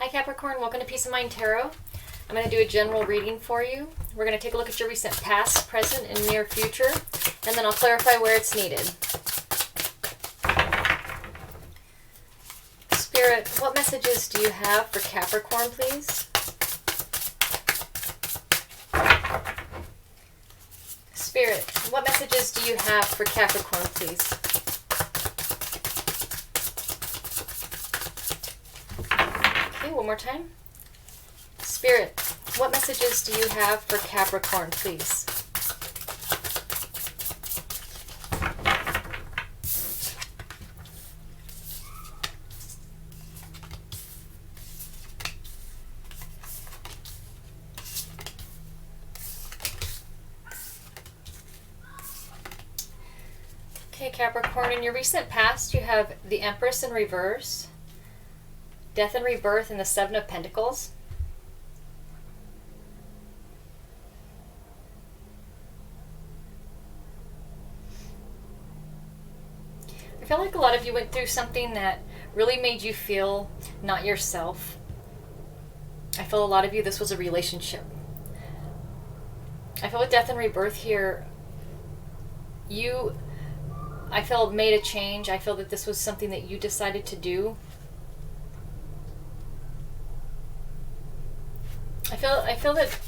Capricorn, welcome to Peace of Mind Tarot. I'm going to do a general reading for you. We're going to take a look at your recent past, present, and near future, and then I'll clarify where it's needed. Spirit, what messages do you have for Capricorn, please? Spirit, what messages do you have for Capricorn, please? Okay, one more time. Spirit, what messages do you have for Capricorn, please? Okay, Capricorn, in your recent past, you have the Empress in reverse, Death and Rebirth, and the Seven of Pentacles. I feel like a lot of you went through something that really made you feel not yourself. I feel a lot of you, this was a relationship. I feel with Death and Rebirth here, I feel made a change. I feel that this was something that you decided to do. I feel that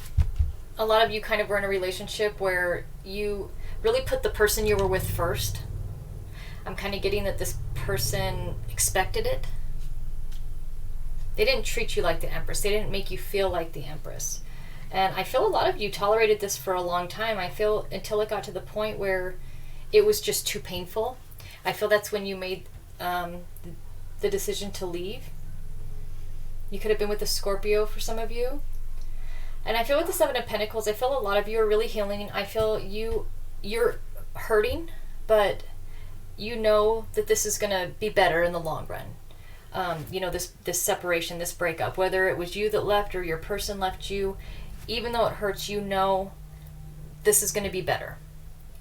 a lot of you kind of were in a relationship where you really put the person you were with first. I'm kind of getting that this person expected it. They didn't treat you like the Empress. They didn't make you feel like the Empress. And I feel a lot of you tolerated this for a long time. I feel until it got to the point where it was just too painful. I feel that's when you made the decision to leave. You could have been with a Scorpio for some of you. And I feel with the Seven of Pentacles, I feel a lot of you are really healing. I feel you're hurting, but you know that this is going to be better in the long run. This separation, this breakup, whether it was you that left or your person left you, even though it hurts, you know this is going to be better.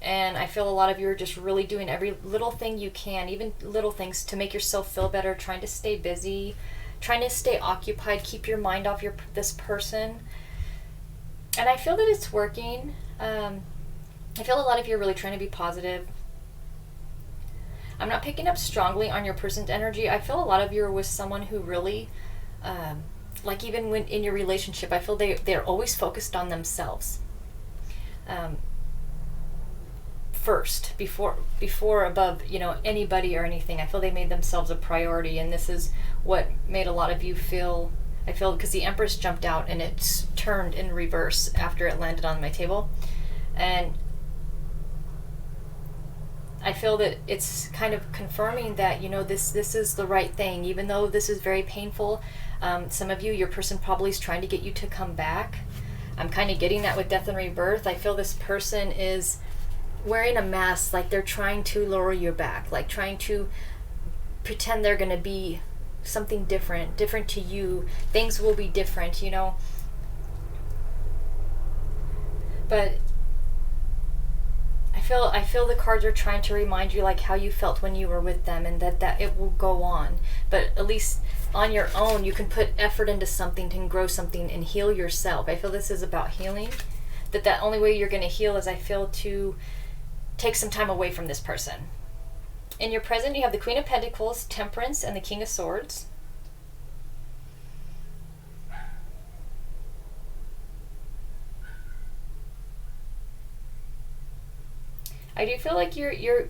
And I feel a lot of you are just really doing every little thing you can, even little things to make yourself feel better, trying to stay busy, trying to stay occupied, keep your mind off this person. And I feel that it's working. I feel a lot of you are really trying to be positive. I'm not picking up strongly on your person's energy. I feel a lot of you are with someone who really, like even when in your relationship, I feel they're always focused on themselves. First, before above, anybody or anything. I feel they made themselves a priority, and this is what made a lot of you feel, I feel, because the Empress jumped out and it's turned in reverse after it landed on my table. And I feel that it's kind of confirming that, this is the right thing, even though this is very painful. Some of you, your person probably is trying to get you to come back. I'm kind of getting that with Death and Rebirth. I feel this person is wearing a mask, like they're trying to lower your back, like trying to pretend they're going to be something different to you. Things will be different, But I feel the cards are trying to remind you like how you felt when you were with them, and that it will go on. But at least on your own, you can put effort into something and grow something and heal yourself. I feel this is about healing. That only way you're going to heal is, I feel, to take some time away from this person. In your present, you have the Queen of Pentacles, Temperance, and the King of Swords. I do feel like you're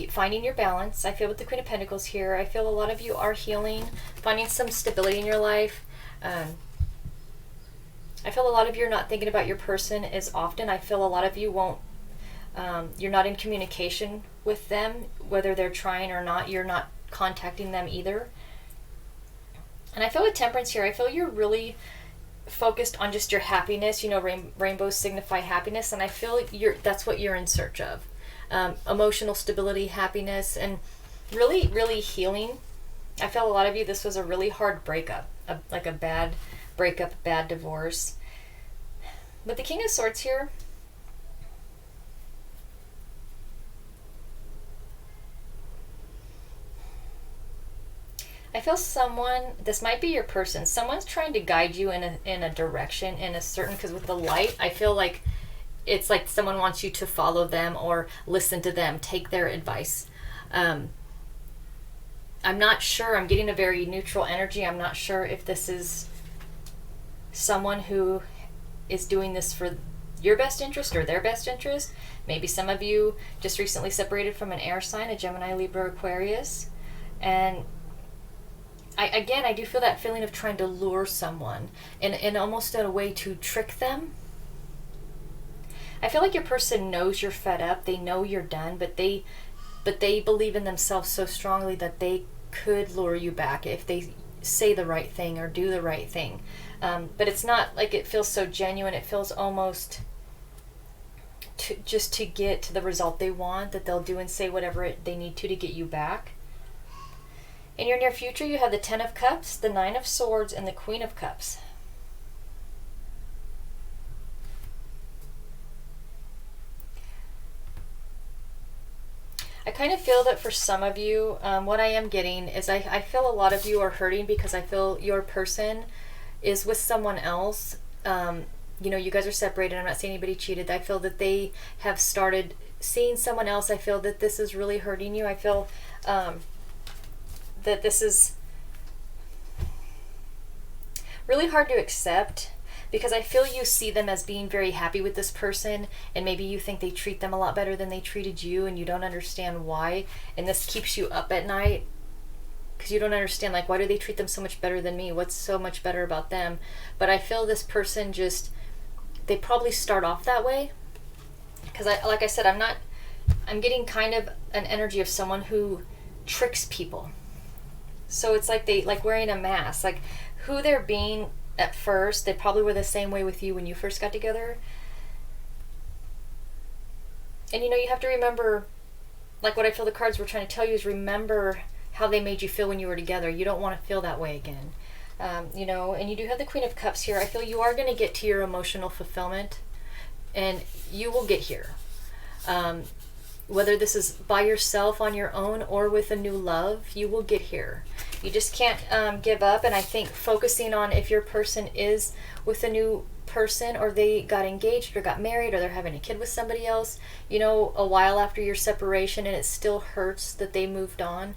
finding your balance. I feel with the Queen of Pentacles here, I feel a lot of you are healing, finding some stability in your life. I feel a lot of you are not thinking about your person as often. I feel a lot of you won't, you're not in communication with them, whether they're trying or not. You're not contacting them either. And I feel with Temperance here, I feel you're really focused on just your happiness. Rainbows signify happiness, and I feel that's what you're in search of. Emotional stability, happiness, and really, really healing. I feel a lot of you, this was a really hard breakup, like a bad breakup, bad divorce. But the King of Swords here, I I feel someone, this might be your person, someone's trying to guide you in a direction, in a certain, because with the light, I feel like it's like someone wants you to follow them or listen to them, take their advice. I'm not sure. I'm getting a very neutral energy. I'm not sure if this is someone who is doing this for your best interest or their best interest. Maybe some of you just recently separated from an air sign, a Gemini, Libra, Aquarius. And I do feel that feeling of trying to lure someone and almost in a way to trick them. I feel like your person knows you're fed up. They know you're done, but they believe in themselves so strongly that they could lure you back if they say the right thing or do the right thing. But it's not like it feels so genuine. It feels almost just to get to the result they want, that they'll do and say whatever they need to get you back. In your near future, you have the Ten of Cups, the Nine of Swords, and the Queen of Cups. I kind of feel that for some of you, what I am getting is I feel a lot of you are hurting because I feel your person is with someone else. You guys are separated. I'm not saying anybody cheated. I feel that they have started seeing someone else. I feel that this is really hurting you. I feel that this is really hard to accept, because I feel you see them as being very happy with this person, and maybe you think they treat them a lot better than they treated you, and you don't understand why, and this keeps you up at night because you don't understand, like, why do they treat them so much better than me? What's so much better about them? But I feel this person they probably start off that way, because like I said, I'm getting kind of an energy of someone who tricks people. So it's like they like wearing a mask, like who they're being at first. They probably were the same way with you when you first got together. And you have to remember, like what I feel the cards were trying to tell you is remember how they made you feel when you were together. You don't want to feel that way again. And you do have the Queen of Cups here. I feel you are going to get to your emotional fulfillment, and you will get here. Whether this is by yourself on your own or with a new love, you will get here. You just can't give up. And I think focusing on if your person is with a new person, or they got engaged or got married, or they're having a kid with somebody else, a while after your separation, and it still hurts that they moved on.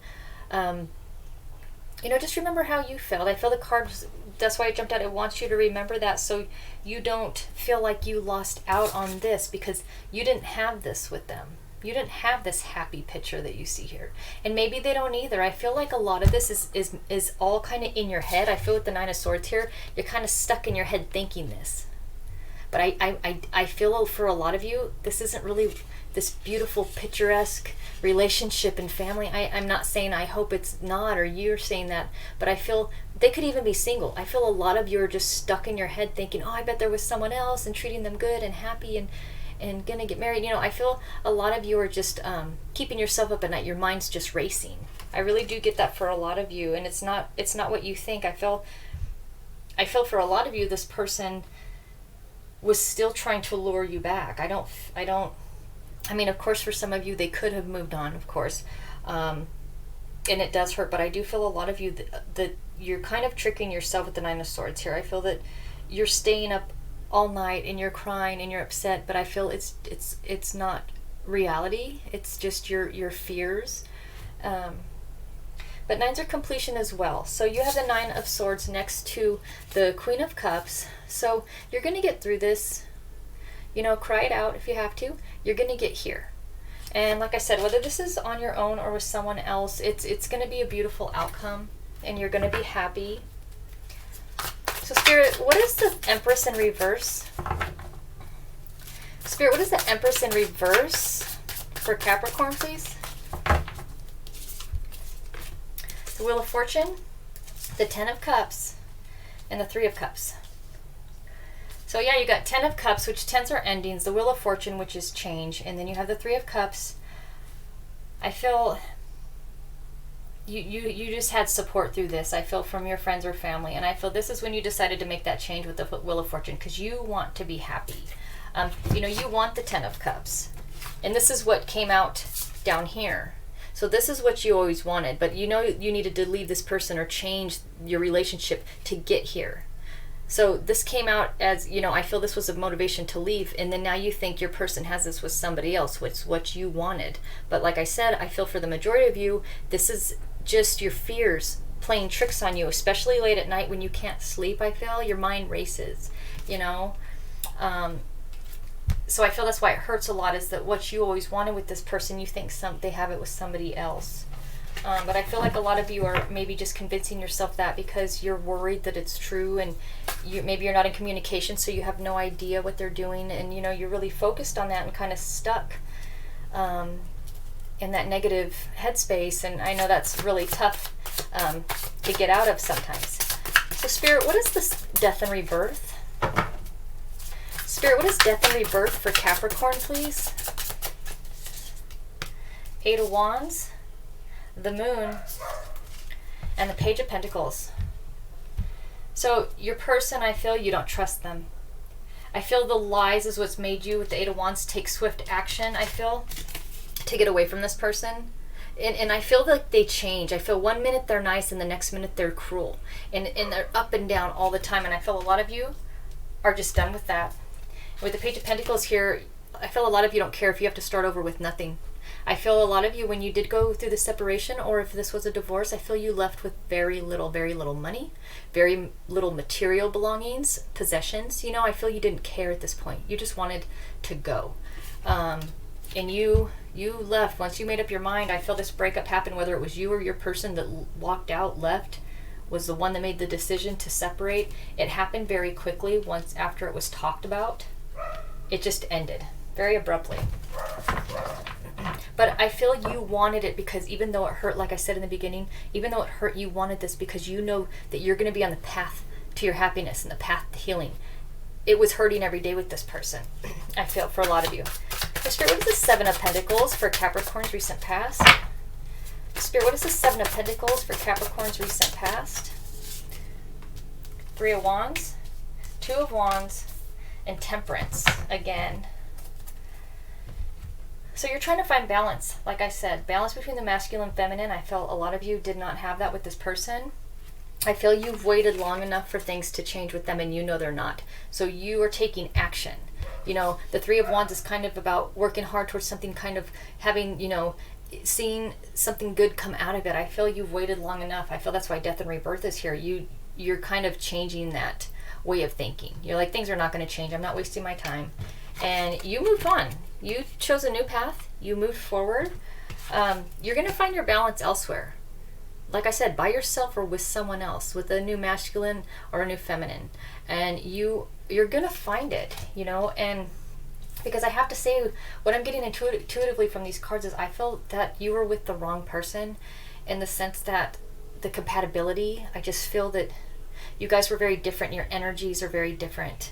Just remember how you felt. I feel the cards, that's why it jumped out. It wants you to remember that, so you don't feel like you lost out on this because you didn't have this with them. You didn't have this happy picture that you see here. And maybe they don't either. I feel like a lot of this is all kind of in your head. I feel with the Nine of Swords here, you're kind of stuck in your head thinking this. But I feel for a lot of you, this isn't really this beautiful, picturesque relationship and family. I'm not saying I hope it's not, or you're saying that, but I feel they could even be single. I feel a lot of you are just stuck in your head thinking, oh, I bet there was someone else, and treating them good and happy and gonna get married. I feel a lot of you are just keeping yourself up at night. Your mind's just racing. I really do get that for a lot of you, and it's not what you think. I feel for a lot of you, this person was still trying to lure you back. I mean, of course, for some of you, they could have moved on, of course, and it does hurt, but I do feel a lot of you that you're kind of tricking yourself with the Nine of Swords here. I feel that you're staying up all night and you're crying and you're upset, but I feel it's not reality. It's just your fears. But nines are completion as well. So you have the Nine of Swords next to the Queen of Cups. So you're going to get through this. Cry it out if you have to. You're going to get here. And like I said, whether this is on your own or with someone else, it's going to be a beautiful outcome, and you're going to be happy. So Spirit, what is the Empress in reverse? Spirit, what is the Empress in reverse for Capricorn, please? The Wheel of Fortune, the Ten of Cups, and the Three of Cups. So yeah, you got Ten of Cups, which tens are endings, the Wheel of Fortune, which is change, and then you have the Three of Cups. I feel you just had support through this, I feel, from your friends or family, and I feel this is when you decided to make that change with the Wheel of Fortune, because you want to be happy. You want the Ten of Cups, and this is what came out down here. So this is what you always wanted, but you know you needed to leave this person or change your relationship to get here. So this came out as, I feel this was a motivation to leave, and then now you think your person has this with somebody else, which is what you wanted. But like I said, I feel for the majority of you, this is just your fears playing tricks on you, especially late at night when you can't sleep. I feel your mind races, so I feel that's why it hurts a lot, is that what you always wanted with this person, you think they have it with somebody else. But I feel like a lot of you are maybe just convincing yourself that because you're worried that it's true, and maybe you're not in communication, so you have no idea what they're doing, and you're really focused on that and kind of stuck in that negative headspace. And I know that's really tough to get out of sometimes. So Spirit, what is this death and rebirth? Spirit, what is death and rebirth for Capricorn, please? 8 of Wands, the Moon, and the Page of Pentacles. So your person, I feel you don't trust them. I feel the lies is what's made you, with the 8 of Wands, take swift action, I feel, to get away from this person. And I feel like they change. I feel one minute they're nice and the next minute they're cruel. And they're up and down all the time. And I feel a lot of you are just done with that. With the Page of Pentacles here, I feel a lot of you don't care if you have to start over with nothing. I feel a lot of you, when you did go through the separation, or if this was a divorce, I feel you left with very little money, very little material belongings, possessions. I feel you didn't care at this point. You just wanted to go. And you left. Once you made up your mind, I feel this breakup happened, whether it was you or your person that walked out, left, was the one that made the decision to separate. It happened very quickly. Once after it was talked about, it just ended very abruptly. But I feel you wanted it because even though it hurt, like I said in the beginning, even though it hurt, you wanted this because you know that you're going to be on the path to your happiness and the path to healing. It was hurting every day with this person, I feel, for a lot of you. Spirit, what is the 7 of Pentacles for Capricorn's recent past? Spirit, what is the 7 of Pentacles for Capricorn's recent past? 3 of Wands, 2 of Wands, and Temperance again. So you're trying to find balance, like I said, balance between the masculine and feminine. I felt a lot of you did not have that with this person. I feel you've waited long enough for things to change with them, and they're not. So you are taking action. The 3 of Wands is kind of about working hard towards something, kind of having, seeing something good come out of it. I feel you've waited long enough. I feel that's why death and rebirth is here. You're kind of changing that way of thinking. You're like, things are not going to change. I'm not wasting my time. And you moved on. You chose a new path. You moved forward. You're going to find your balance elsewhere. Like I said, by yourself or with someone else, with a new masculine or a new feminine. And you're going to find it, and because I have to say, what I'm getting intuitively from these cards is I feel that you were with the wrong person, in the sense that the compatibility, I just feel that you guys were very different. Your energies are very different.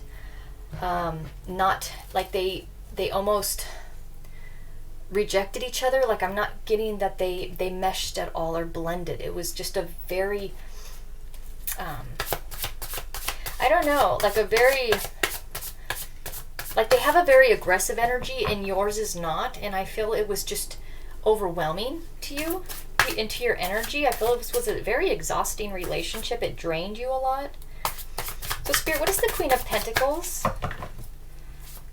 Not like they almost rejected each other. Like, I'm not getting that they meshed at all or blended. It was just a very I don't know, like they have a very aggressive energy and yours is not, and I feel it was just overwhelming to you, into your energy. I feel this was a very exhausting relationship. It drained you a lot. So Spirit, what is the Queen of Pentacles?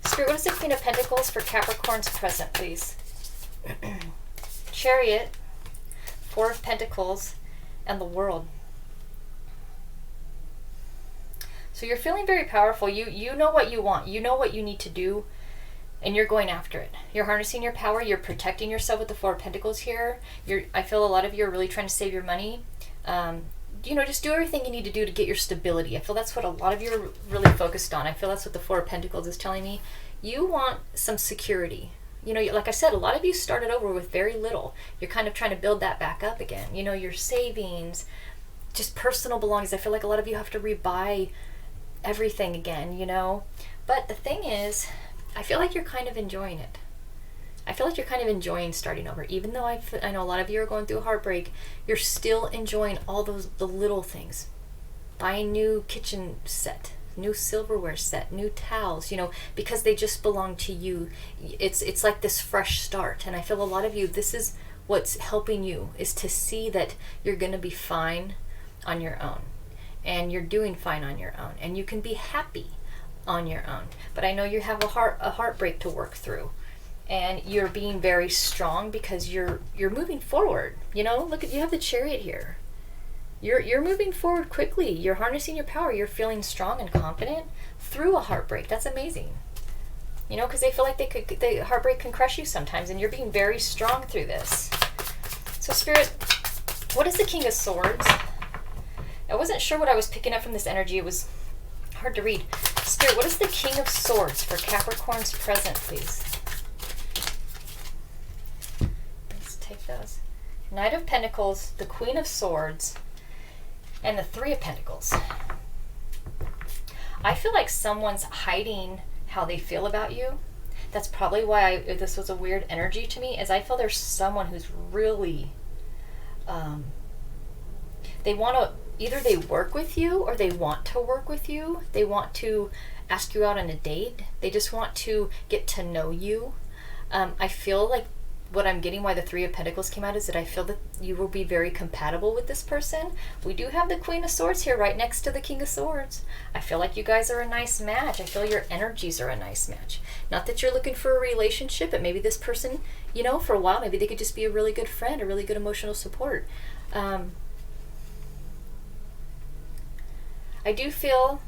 Spirit, what is the Queen of Pentacles for Capricorn's present, please? Chariot, 4 of Pentacles, and the World. So you're feeling very powerful. You know what you want. You know what you need to do, and you're going after it. You're harnessing your power. You're protecting yourself with the 4 of Pentacles here. I feel a lot of you are really trying to save your money. Just do everything you need to do to get your stability. I feel that's what a lot of you are really focused on. I feel that's what the 4 of Pentacles is telling me. You want some security. Like I said, a lot of you started over with very little. You're kind of trying to build that back up again. Your savings, just personal belongings. I feel like a lot of you have to rebuy everything again, But the thing is, I feel like you're kind of enjoying it. I feel like you're kind of enjoying starting over. Even though I know a lot of you are going through heartbreak, you're still enjoying all the little things. Buying new kitchen set, new silverware set, new towels, because they just belong to you. It's like this fresh start. And I feel a lot of you, this is what's helping you is to see that you're going to be fine on your own, and you're doing fine on your own, and you can be happy on your own. But I know you have a heartbreak to work through, and you're being very strong because you're moving forward. You know, look at, you have the Chariot here. You're moving forward quickly. You're harnessing your power. You're feeling strong and confident through a heartbreak. That's amazing. You know, because they feel like the heartbreak can crush you sometimes, and you're being very strong through this. So Spirit, what is the King of Swords? I wasn't sure what I was picking up from this energy. It was hard to read. Spirit, what is the King of Swords for Capricorn's present, please? Let's take those. Knight of Pentacles, the Queen of Swords, and the Three of Pentacles. I feel like someone's hiding how they feel about you. That's probably why this was a weird energy to me, is I feel there's someone who's really, they want to, either they work with you or they want to work with you. They want to ask you out on a date. They just want to get to know you. I feel like what I'm getting, why the Three of Pentacles came out, is that I feel that you will be very compatible with this person. We do have the Queen of Swords here right next to the King of Swords. I feel like you guys are a nice match. I feel your energies are a nice match. Not that you're looking for a relationship, but maybe this person, you know, for a while, maybe they could just be a really good friend, a really good emotional support. I do feel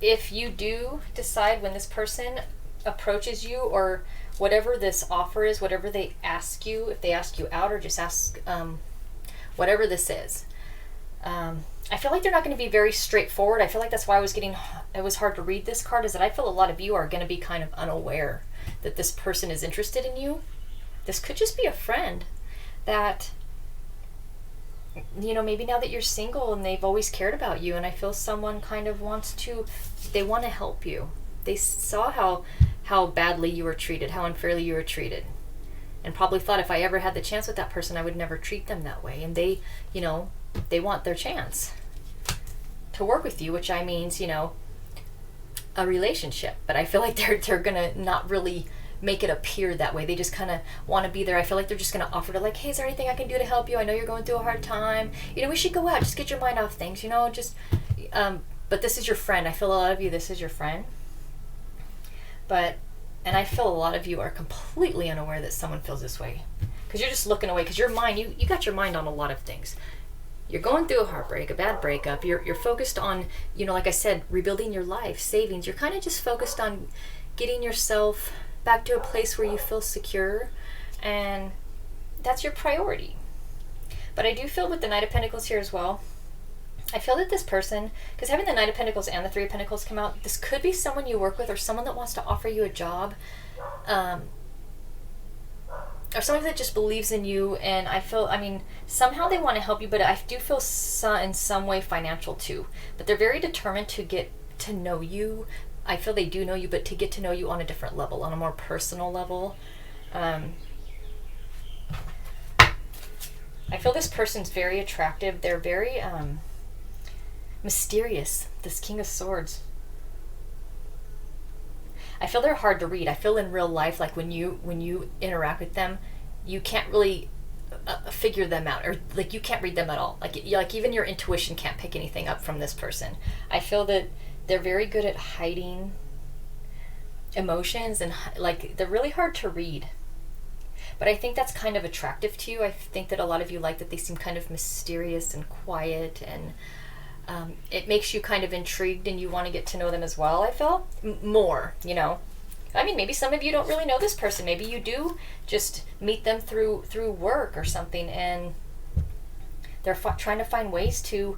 if you do decide when this person approaches you, or whatever this offer is, whatever they ask you, if they ask you out or just ask, whatever this is, I feel like they're not going to be very straightforward. I feel like that's why it was hard to read this card, is that I feel a lot of you are going to be kind of unaware that this person is interested in you. This could just be a friend that, you know, maybe now that you're single and they've always cared about you, and I feel someone kind of they want to help you. They saw how badly you were treated, how unfairly you were treated, and probably thought, if I ever had the chance with that person, I would never treat them that way. And they, you know, they want their chance to work with you, which means, you know, a relationship. But I feel like they're gonna not really make it appear that way. They just kind of want to be there. I feel like they're just going to offer to, like, hey, is there anything I can do to help you? I know you're going through a hard time. You know, we should go out, just get your mind off things, you know, just, but this is your friend. I feel a lot of you, this is your friend. And I feel a lot of you are completely unaware that someone feels this way, because you're just looking away, because your mind, you got your mind on a lot of things. You're going through a heartbreak, a bad breakup. You're focused on, you know, like I said, rebuilding your life, savings. You're kind of just focused on getting yourself back to a place where you feel secure, and that's your priority. But I do feel with the Knight of Pentacles here as well, I feel that this person, because having the Knight of Pentacles and the Three of Pentacles come out, this could be someone you work with, or someone that wants to offer you a job, or someone that just believes in you. And I feel, somehow they want to help you, but I do feel in some way financial too. But they're very determined to get to know you. I feel they do know you, but to get to know you on a different level, on a more personal level. I feel this person's very attractive. They're very mysterious, this King of Swords. I feel they're hard to read. I feel in real life, like when you interact with them, you can't really figure them out, or like you can't read them at all. Like even your intuition can't pick anything up from this person. I feel that they're very good at hiding emotions, and like they're really hard to read. But I think that's kind of attractive to you. I think that a lot of you like that they seem kind of mysterious and quiet, and it makes you kind of intrigued, and you want to get to know them as well. I feel more, you know. Maybe some of you don't really know this person. Maybe you do just meet them through work or something, and they're trying to find ways to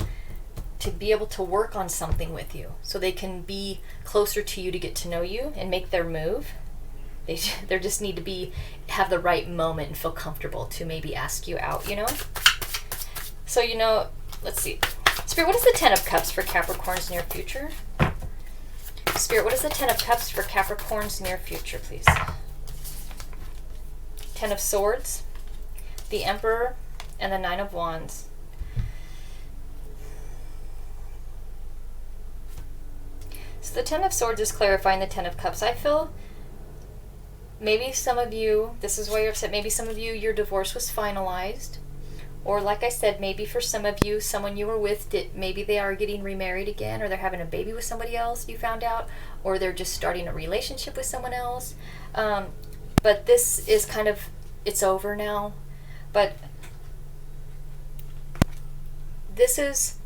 be able to work on something with you, so they can be closer to you, to get to know you and make their move. They just need to have the right moment and feel comfortable to maybe ask you out, you know. So, you know, let's see. Spirit, what is the Ten of Cups for Capricorn's near future? Spirit, what is the Ten of Cups for Capricorn's near future, please? Ten of Swords, the Emperor, and the Nine of Wands. So the Ten of Swords is clarifying the Ten of Cups. I feel maybe some of you, this is why you're upset, maybe some of you, your divorce was finalized. Or like I said, maybe for some of you, someone you were with, maybe they are getting remarried again, or they're having a baby with somebody else, you found out, or they're just starting a relationship with someone else. But this is kind of, it's over now. But this is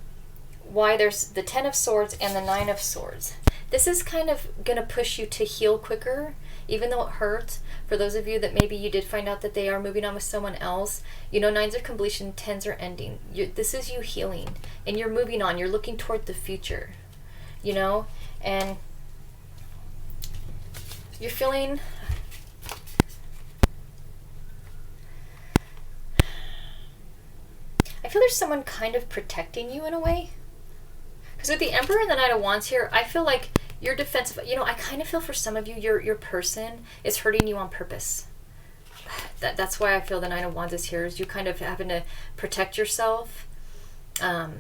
why there's the 10 of Swords and the 9 of Swords. This is kind of going to push you to heal quicker, even though it hurts. For those of you that maybe you did find out that they are moving on with someone else, you know, 9s are completion, 10s are ending. This is you healing, and you're moving on. You're looking toward the future, you know, and you're feeling... I feel there's someone kind of protecting you in a way. Because with the Emperor and the Knight of Wands here, I feel like you're defensive. You know, I kind of feel for some of you, your person is hurting you on purpose. That's why I feel the Nine of Wands is here, is you kind of having to protect yourself. I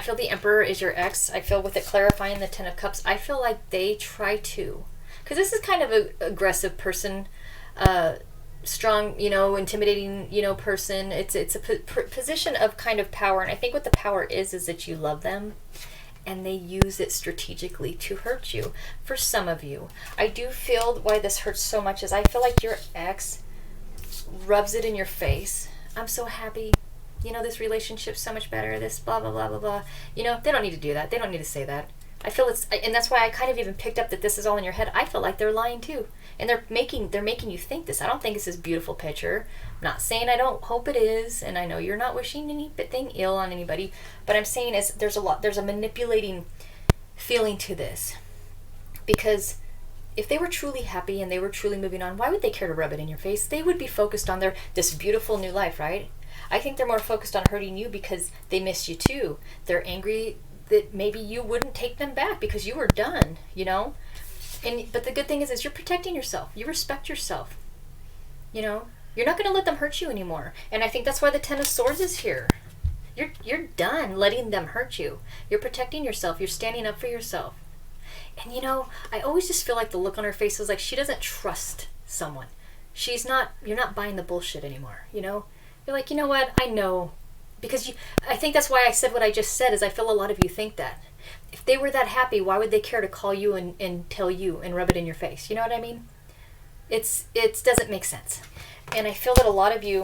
feel the Emperor is your ex. I feel with it clarifying the 10 of Cups, I feel like they try to. Because this is kind of an aggressive person, strong, you know, intimidating, you know, person. It's a position of kind of power, and I think what the power is that you love them, and they use it strategically to hurt you. For some of you, I do feel why this hurts so much is I feel like your ex rubs it in your face. I'm so happy, you know, this relationship's so much better, this blah blah blah blah blah. You know, they don't need to do that. They don't need to say that. I feel it's, and that's why I kind of even picked up that this is all in your head. I feel like they're lying too. And they're making you think this. I don't think it's this beautiful picture. I'm not saying I don't hope it is, and I know you're not wishing anything ill on anybody, but I'm saying is there's a manipulating feeling to this. Because if they were truly happy and they were truly moving on, why would they care to rub it in your face? They would be focused on this beautiful new life, right? I think they're more focused on hurting you because they miss you too. They're angry that maybe you wouldn't take them back because you were done, you know? But the good thing is you're protecting yourself. You respect yourself. You know? You're not going to let them hurt you anymore. And I think that's why the 10 of Swords is here. You're done letting them hurt you. You're protecting yourself. You're standing up for yourself. And you know, I always just feel like the look on her face is like she doesn't trust someone. You're not buying the bullshit anymore, you know? You're like, you know what? I know. Because I think that's why I said what I just said, is I feel a lot of you think that. If they were that happy, why would they care to call you and tell you and rub it in your face? You know what I mean? It doesn't make sense. And I feel that a lot of you,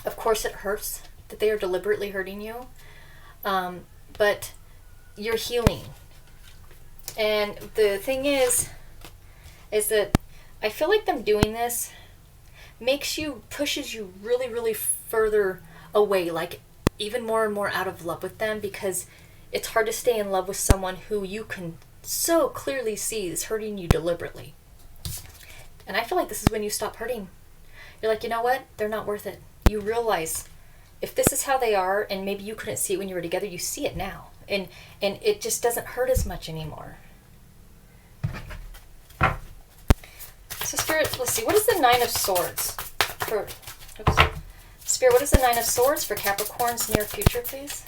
of course it hurts that they are deliberately hurting you, but you're healing. And the thing is that I feel like them doing this pushes you really, really further away, like even more and more out of love with them, because it's hard to stay in love with someone who you can so clearly see is hurting you deliberately. And I feel like this is when you stop hurting. You're like, you know what? They're not worth it. You realize if this is how they are, and maybe you couldn't see it when you were together, you see it now. And it just doesn't hurt as much anymore. So Spirit, let's see. What is the 9 of Swords? Spirit, what is the 9 of Swords for Capricorn's near future, please?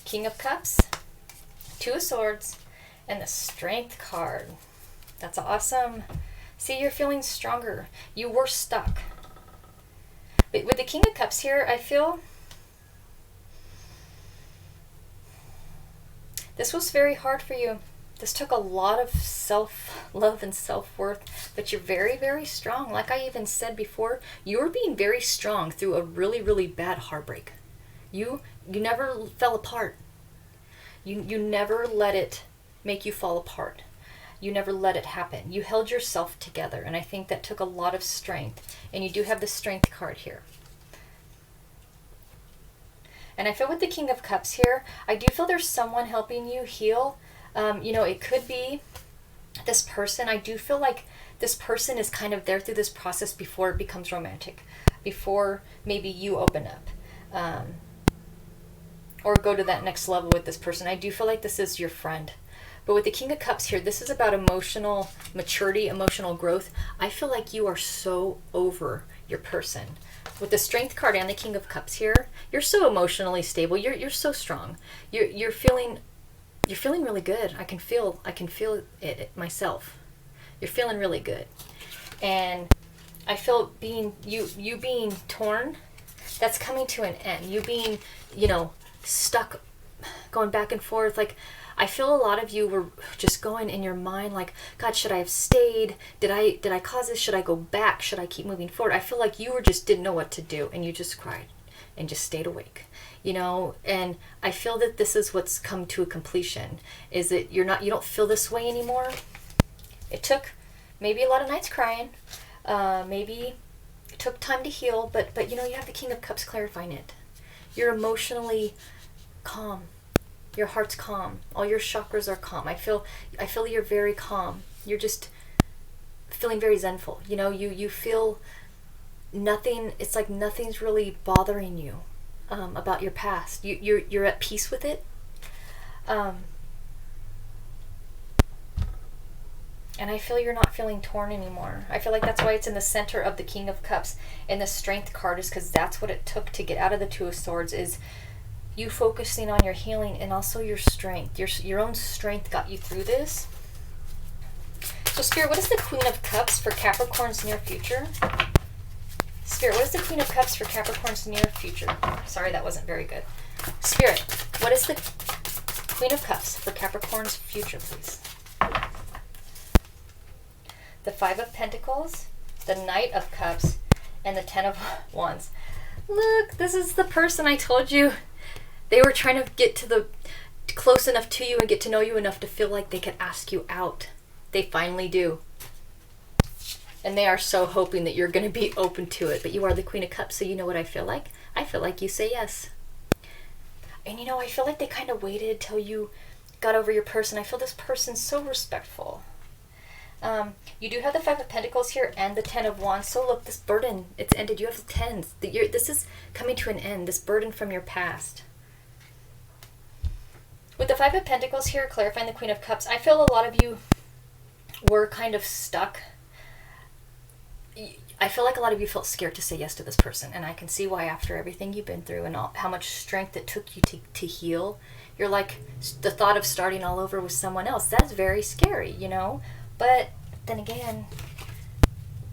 King of Cups, 2 of Swords, and the Strength card. That's awesome. See, you're feeling stronger. You were stuck. But with the King of Cups here, I feel this was very hard for you. This took a lot of self-love and self-worth, but you're very, very strong. Like I even said before, you're being very strong through a really, really bad heartbreak. You never fell apart. You never let it make you fall apart. You never let it happen. You held yourself together, and I think that took a lot of strength. And you do have the Strength card here. And I feel with the King of Cups here, I do feel there's someone helping you heal. You know, it could be this person. I do feel like this person is kind of there through this process before it becomes romantic, before maybe you open up or go to that next level with this person. I do feel like this is your friend. But with the King of Cups here, this is about emotional maturity, emotional growth. I feel like you are so over your person. With the Strength card and the King of Cups here, you're so emotionally stable. You're so strong. You're feeling really good. I can feel it myself. You're feeling really good. And I feel you being torn, that's coming to an end. You being, stuck, going back and forth. Like, I feel a lot of you were just going in your mind like, God, should I have stayed? Did I cause this? Should I go back? Should I keep moving forward? I feel like you didn't know what to do, and you just cried and just stayed awake. And I feel that this is what's come to a completion, is that you don't feel this way anymore. It took maybe a lot of nights crying, maybe it took time to heal, but you have the King of Cups clarifying it. You're emotionally calm. Your heart's calm. All your chakras are calm. I feel you're very calm. You're just feeling very zenful. You feel nothing. It's like nothing's really bothering you about your past. You're at peace with it. And I feel you're not feeling torn anymore. I feel like that's why it's in the center of the King of Cups. And the Strength card is because that's what it took to get out of the Two of Swords, is you focusing on your healing and also your strength. Your own strength got you through this. So Spirit, what is the Queen of Cups for Capricorn's near future? Spirit, what is the Queen of Cups for Capricorn's near future? Sorry, that wasn't very good. Spirit, what is the Queen of Cups for Capricorn's future, please? The Five of Pentacles, the Knight of Cups, and the Ten of Wands. Look, this is the person I told you. They were trying to get close enough to you and get to know you enough to feel like they could ask you out. They finally do. And they are so hoping that you're going to be open to it. But you are the Queen of Cups, so you know what I feel like? I feel like you say yes. And I feel like they kind of waited till you got over your person. I feel this person's so respectful. You do have the Five of Pentacles here and the Ten of Wands. So look, this burden, it's ended. You have the tens. This is coming to an end, this burden from your past. With the Five of Pentacles here, clarifying the Queen of Cups, I feel a lot of you were kind of stuck. I feel like a lot of you felt scared to say yes to this person. And I can see why, after everything you've been through and how much strength it took you to heal. You're like, the thought of starting all over with someone else, that's very scary, But then again,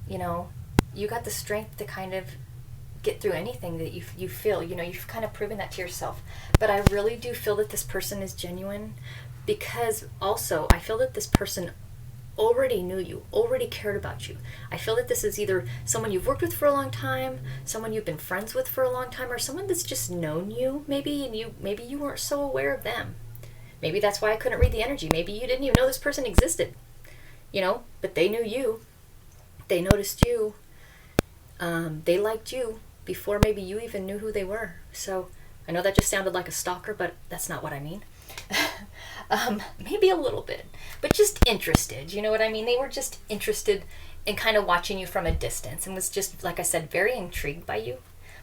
you got the strength to kind of get through anything that you feel. You've kind of proven that to yourself. But I really do feel that this person is genuine, because also I feel that this person already knew you, already cared about you. I feel that this is either someone you've worked with for a long time, someone you've been friends with for a long time, or someone that's just known you maybe, and maybe you weren't so aware of them. Maybe that's why I couldn't read the energy. Maybe you didn't even know this person existed. But they knew you. They noticed you. They liked you before maybe you even knew who they were. So I know that just sounded like a stalker, but that's not what I mean. Maybe a little bit, but just interested. You know what I mean? They were just interested in kind of watching you from a distance, and was just, like I said, very intrigued by you.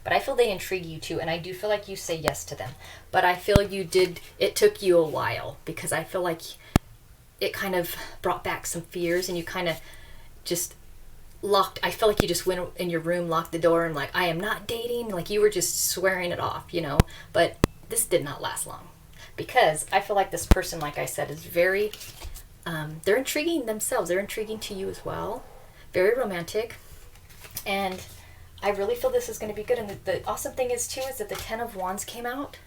But I feel they intrigue you too, and I do feel like you say yes to them. But I feel it took you a while, because I feel like it kind of brought back some fears, and you kind of just I feel like you just went in your room, locked the door, and like, I am not dating. Like, you were just swearing it off, But this did not last long, because I feel like this person, like I said, is very, they're intriguing themselves. They're intriguing to you as well. Very romantic. And I really feel this is going to be good. And the awesome thing is too, is that the Ten of Wands came out.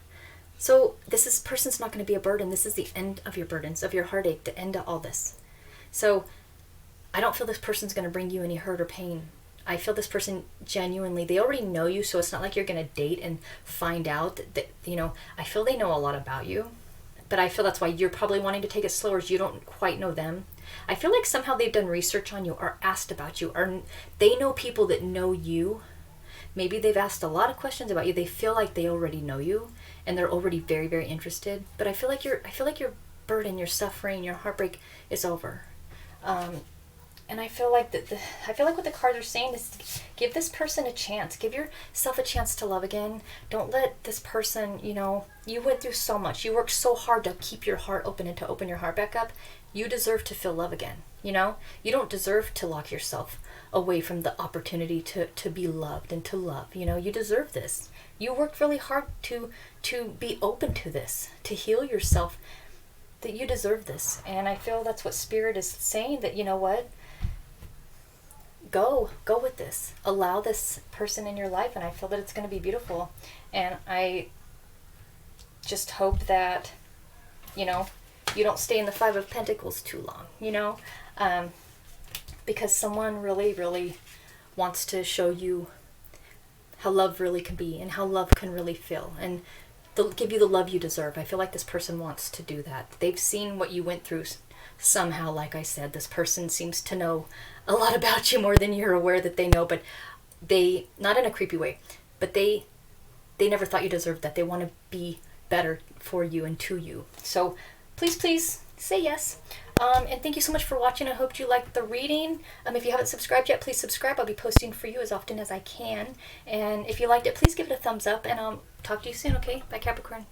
So this person's not going to be a burden. This is the end of your burdens, of your heartache, the end of all this. So I don't feel this person's going to bring you any hurt or pain. I feel this person genuinely, they already know you, so it's not like you're going to date and find out that, I feel they know a lot about you. But I feel that's why you're probably wanting to take it slower, as you don't quite know them. I feel like somehow they've done research on you, or asked about you, or they know people that know you. Maybe they've asked a lot of questions about you. They feel like they already know you, and they're already very, very interested. But I feel like your burden, your suffering, your heartbreak is over. And I feel like what the cards are saying is, give this person a chance. Give yourself a chance to love again. Don't let this person, you went through so much. You worked so hard to keep your heart open and to open your heart back up. You deserve to feel love again. You don't deserve to lock yourself away from the opportunity to be loved and to love. You deserve this. You worked really hard to be open to this, to heal yourself, that you deserve this. And I feel that's what Spirit is saying, that, you know what? go with this. Allow this person in your life, and I feel that it's going to be beautiful. And I just hope that, you know, you don't stay in the Five of Pentacles too long, you know, because someone really, really wants to show you how love really can be and how love can really feel, and they'll give you the love you deserve. I feel like this person wants to do that. They've seen what you went through somehow. Like I said, this person seems to know a lot about you, more than you're aware that they know, but they, not in a creepy way, but they never thought you deserved that. They want to be better for you and to you. So please say yes. And thank you so much for watching. I hope you liked the reading. If you haven't subscribed yet, please subscribe. I'll be posting for you as often as I can. And if you liked it, please give it a thumbs up, and I'll talk to you soon, okay? Bye, Capricorn.